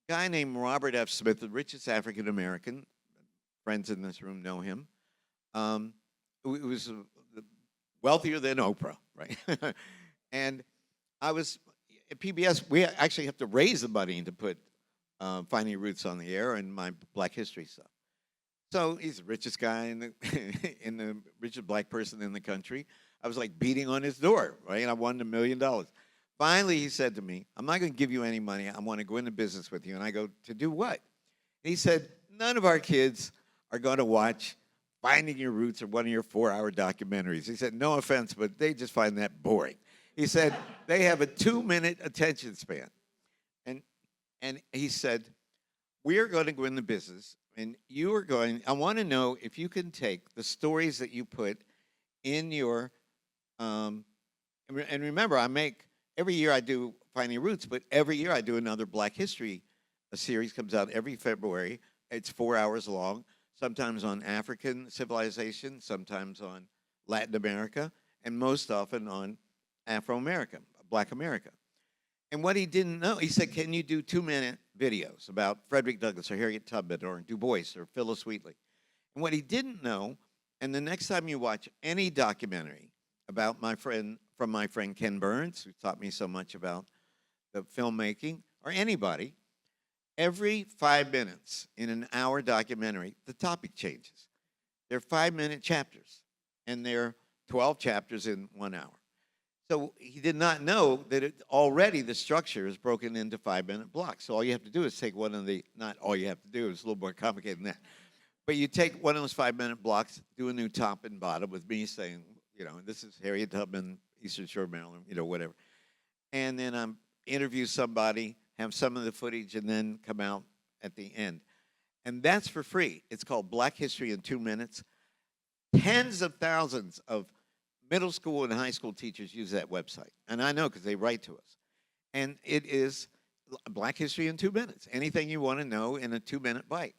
guy named Robert F. Smith, the richest African American, friends in this room know him, who was wealthier than Oprah, right? And I was, at PBS, we actually have to raise the money to put Finding Your Roots on the air and my Black History stuff. So he's the richest guy in the richest black person in the country. I was like beating on his door, right? And I won $1 million. Finally, he said to me, I'm not going to give you any money. I want to go into business with you. And I go, to do what? And he said, none of our kids are going to watch Finding Your Roots or one of your 4-hour documentaries. He said, no offense, but they just find that boring. He said, they have a 2-minute attention span. And he said, we are going to go into business, and you are going, I want to know if you can take the stories that you put in your, and remember, every year I do Finding Your Roots, but every year I do another Black History. A series comes out every February. It's 4 hours long, sometimes on African civilization, sometimes on Latin America, and most often on Afro-American, Black America. And what he didn't know, he said, can you do 2-minute videos about Frederick Douglass or Harriet Tubman or Du Bois or Phyllis Wheatley? And what he didn't know, and the next time you watch any documentary about my friend Ken Burns, who taught me so much about the filmmaking, or anybody, every 5 minutes in an hour documentary, the topic changes. They're 5-minute chapters, and they're 12 chapters in 1 hour. So he did not know that already the structure is broken into 5-minute blocks. So all you have to do is take one of the, not all you have to do, it's a little more complicated than that. But you take one of those 5-minute blocks, do a new top and bottom with me saying, this is Harriet Tubman, Eastern Shore, Maryland, whatever. And then interview somebody, have some of the footage, and then come out at the end. And that's for free. It's called Black History in 2 Minutes. Tens of thousands of middle school and high school teachers use that website. And I know because they write to us. And it is Black History in 2 minutes. Anything you want to know in a 2-minute bite.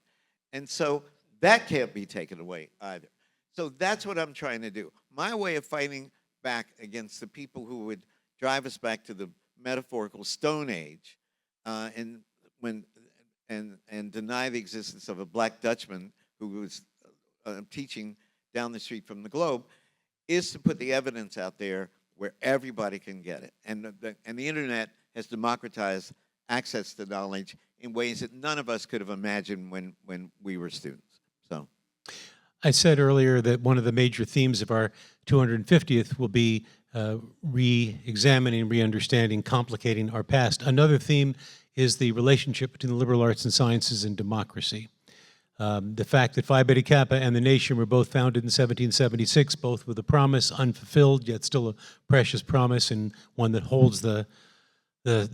And so that can't be taken away either. So that's what I'm trying to do. My way of fighting back against the people who would drive us back to the metaphorical Stone Age and deny the existence of a Black Dutchman who was teaching down the street from the Globe is to put the evidence out there where everybody can get it. And the internet has democratized access to knowledge in ways that none of us could have imagined when we were students. So, I said earlier that one of the major themes of our 250th will be re-examining, re-understanding, complicating our past. Another theme is the relationship between the liberal arts and sciences and democracy. The fact that Phi Beta Kappa and the nation were both founded in 1776, both with a promise unfulfilled, yet still a precious promise, and one that holds the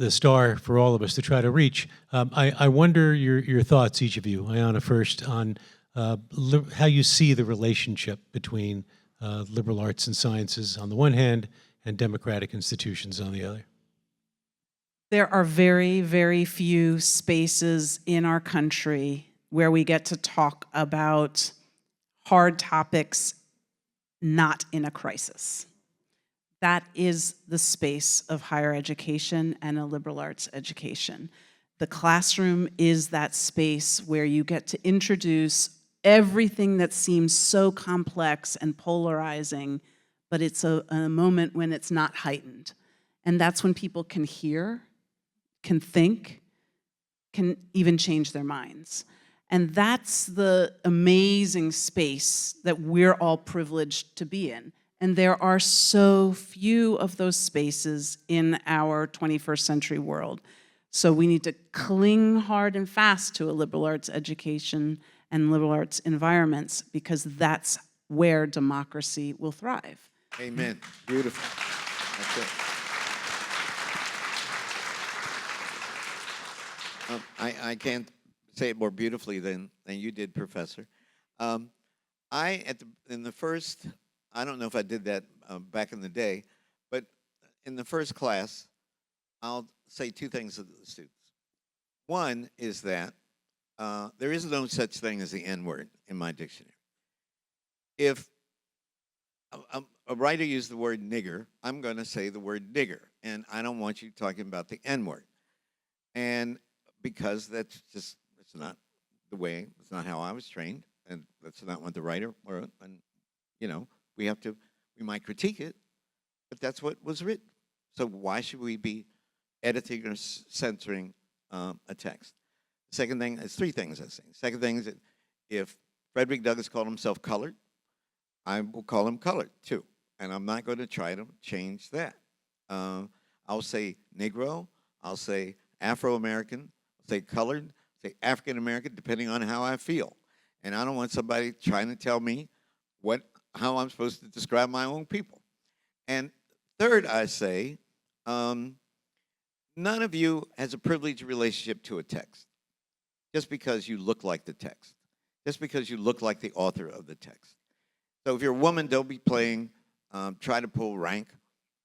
star for all of us to try to reach. I wonder your thoughts, each of you, Ayanna first, on how you see the relationship between liberal arts and sciences on the one hand and democratic institutions on the other. There are very, very few spaces in our country where we get to talk about hard topics not in a crisis. That is the space of higher education and a liberal arts education. The classroom is that space where you get to introduce everything that seems so complex and polarizing, but it's a moment when it's not heightened. And that's when people can hear, can think, can even change their minds. And that's the amazing space that we're all privileged to be in. And there are so few of those spaces in our 21st century world. So we need to cling hard and fast to a liberal arts education and liberal arts environments, because that's where democracy will thrive. Amen. Beautiful. That's it. I can't say it more beautifully than you did, Professor. In the first, I don't know if I did that back in the day, but in the first class, I'll say two things to the students. One is that there is no such thing as the N-word in my dictionary. If a writer used the word nigger, I'm going to say the word nigger, and I don't want you talking about the N-word. And because that's just, it's not the way, it's not how I was trained, and that's not what the writer wrote, and, you know, we might critique it, but that's what was written. So why should we be editing or censoring a text? Second thing, there's three things I say. Second thing is that if Frederick Douglass called himself colored, I will call him colored too. And I'm not going to try to change that. I'll say Negro, I'll say Afro-American, I'll say colored, say African-American, depending on how I feel. And I don't want somebody trying to tell me how I'm supposed to describe my own people. And third, I say, none of you has a privileged relationship to a text just because you look like the text, just because you look like the author of the text. So if you're a woman, don't be playing, try to pull rank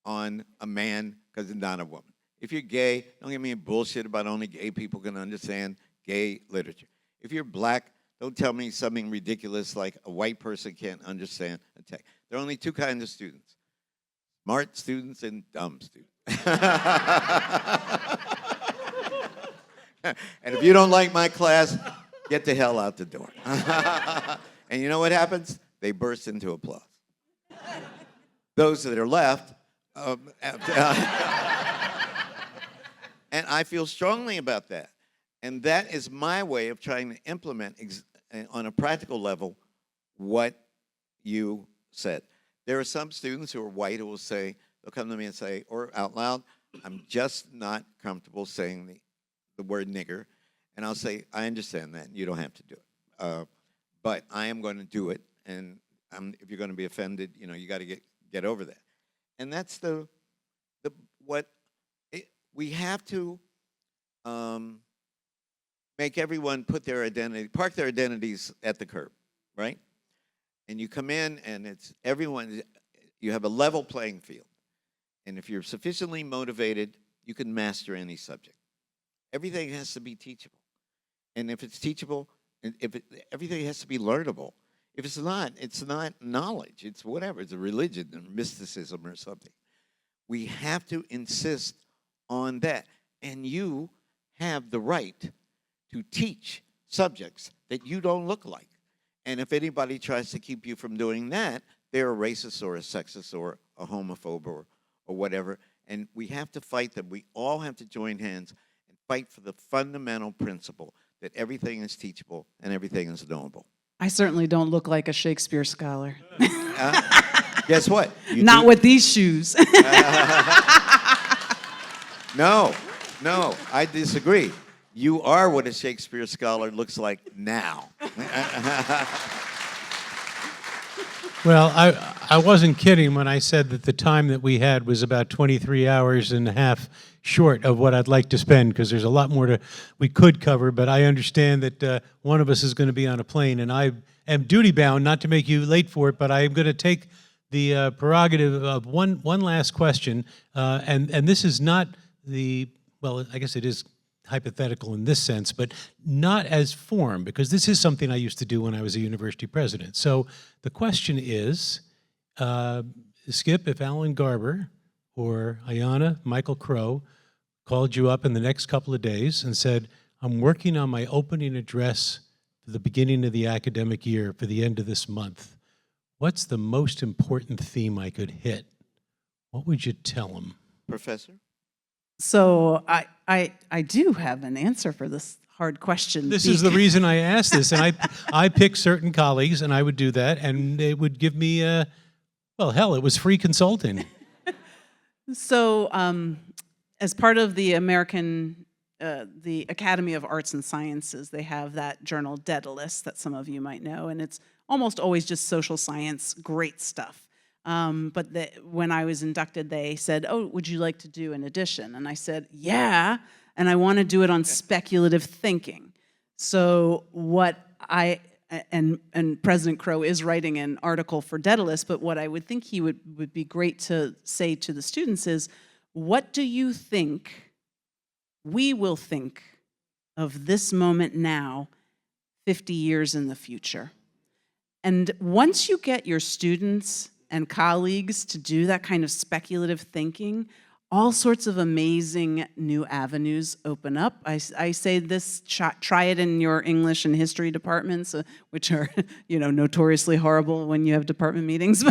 on a man because it's not a woman. If you're gay, don't give me bullshit about only gay people can understand gay literature. If you're black, don't tell me something ridiculous like a white person can't understand a text. There are only two kinds of students, smart students and dumb students. And if you don't like my class, get the hell out the door. And you know what happens? They burst into applause. Those that are left, and I feel strongly about that. And that is my way of trying to implement on a practical level what you said. There are some students who are white who will say, they'll come to me and say, or out loud, I'm just not comfortable saying the word nigger. And I'll say, I understand that. You don't have to do it. But I am going to do it. And if you're going to be offended, you know, you got to get over that. And that's we have to make everyone park their identities at the curb, right? And you come in and it's everyone, you have a level playing field. And if you're sufficiently motivated, you can master any subject. Everything has to be teachable. And if it's teachable, everything has to be learnable. If it's not knowledge. It's whatever. It's a religion or mysticism or something. We have to insist on that. And you have the right to teach subjects that you don't look like. And if anybody tries to keep you from doing that, they're a racist or a sexist or a homophobe or whatever. And we have to fight them. We all have to join hands and fight for the fundamental principle that everything is teachable and everything is knowable. I certainly don't look like a Shakespeare scholar. Guess what? Not with these shoes. No, I disagree. You are what a Shakespeare scholar looks like now. Well, I wasn't kidding when I said that the time that we had was about 23 hours and a half short of what I'd like to spend, because there's a lot more we could cover, but I understand that one of us is going to be on a plane, and I am duty-bound not to make you late for it, but I am going to take the prerogative of one last question, and this is not well, I guess it is hypothetical in this sense, but not as form, because this is something I used to do when I was a university president. So the question is, Skip, if Alan Garber or Ayanna, Michael Crow, called you up in the next couple of days and said, I'm working on my opening address for the beginning of the academic year for the end of this month, what's the most important theme I could hit? What would you tell them? Professor? So I do have an answer for this hard question. This is the reason I asked this, and I pick certain colleagues, and I would do that, and they would give me, well, hell, it was free consulting. So as part of the the Academy of Arts and Sciences, they have that journal Daedalus that some of you might know, and it's almost always just social science, great stuff. But when I was inducted, they said, oh, would you like to do an edition? And I said, yeah, and I want to do it on speculative thinking. So and President Crow is writing an article for Daedalus, but what I would think he would be great to say to the students is, what do you think we will think of this moment now, 50 years in the future? And once you get your students and colleagues to do that kind of speculative thinking, all sorts of amazing new avenues open up. I say this, try it in your English and history departments, which are notoriously horrible when you have department meetings.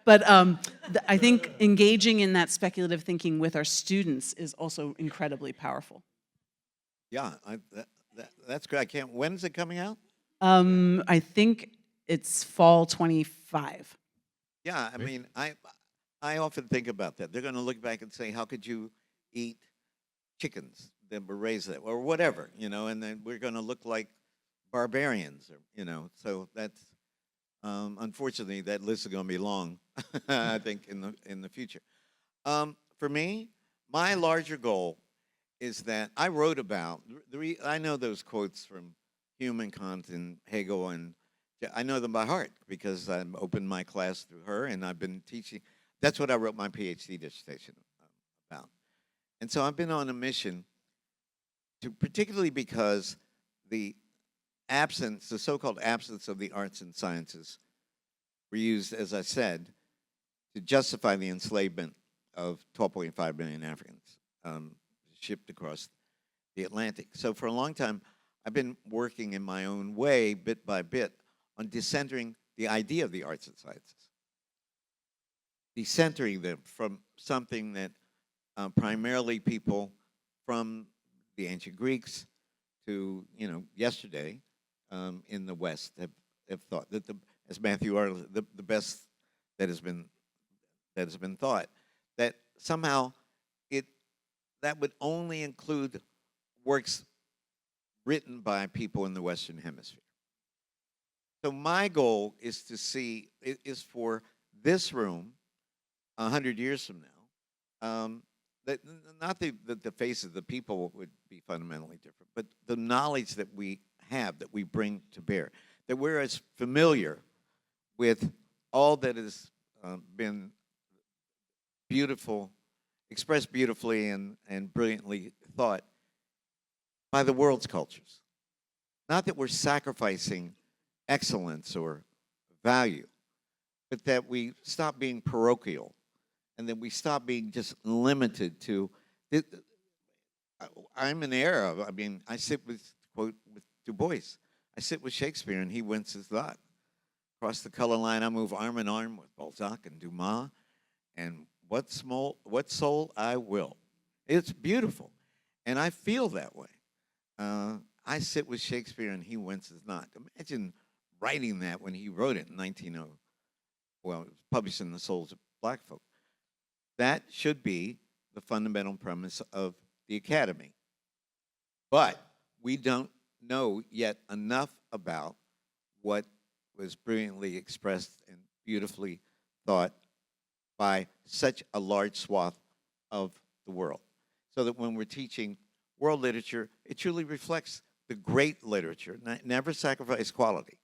But I think engaging in that speculative thinking with our students is also incredibly powerful. Yeah, that's great. I can't. When is it coming out? I think it's fall 25. Yeah, I mean, I often think about that. They're going to look back and say, how could you eat chickens that were raised that, or whatever, and then we're going to look like barbarians, so that's, unfortunately, that list is going to be long, I think, in the future. For me, my larger goal is that I wrote about, I know those quotes from Hume, Kant, and Hegel, and I know them by heart because I opened my class through her, and I've been teaching. That's what I wrote my PhD dissertation about. And so I've been on a mission to, particularly because the so-called absence of the arts and sciences were used, as I said, to justify the enslavement of 12.5 million Africans shipped across the Atlantic. So for a long time, I've been working in my own way, bit by bit, on decentering the idea of the arts and sciences. Decentering them from something that primarily people from the ancient Greeks to yesterday in the West have thought that as Matthew Arnold, the best that has been thought, that somehow that would only include works written by people in the Western Hemisphere. So my goal is for this room 100 years from now, that not that the face of the people would be fundamentally different, but the knowledge that we have, that we bring to bear, that we're as familiar with all that has been expressed beautifully and brilliantly thought by the world's cultures. Not that we're sacrificing excellence or value, but that we stop being parochial and that we stop being just limited to. I'm an era. I mean, I sit with Du Bois. I sit with Shakespeare, and he winces not. Across the color line, I move arm in arm with Balzac and Dumas, and what soul I will. It's beautiful, and I feel that way. I sit with Shakespeare, and he winces not. Imagine writing that when he wrote it in 1900. Well, it was published in The Souls of Black Folk. That should be the fundamental premise of the Academy. But we don't know yet enough about what was brilliantly expressed and beautifully thought by such a large swath of the world. So that when we're teaching world literature, it truly reflects the great literature, never sacrifice quality,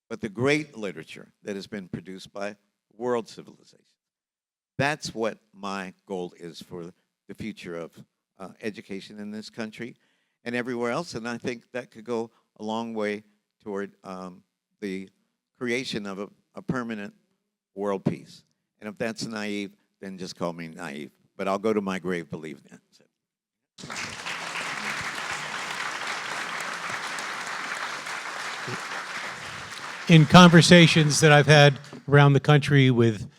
but the great literature that has been produced by world civilizations. That's what my goal is for the future of education in this country and everywhere else. And I think that could go a long way toward the creation of a permanent world peace. And if that's naive, then just call me naive. But I'll go to my grave believing that. In conversations that I've had around the country with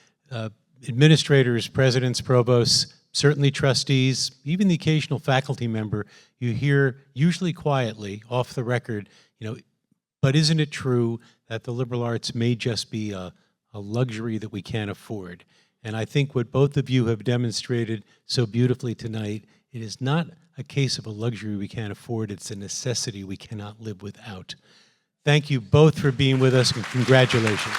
administrators, presidents, provosts, certainly trustees, even the occasional faculty member, you hear, usually quietly, off the record, but isn't it true that the liberal arts may just be a luxury that we can't afford? And I think what both of you have demonstrated so beautifully tonight, it is not a case of a luxury we can't afford, it's a necessity we cannot live without. Thank you both for being with us, and congratulations.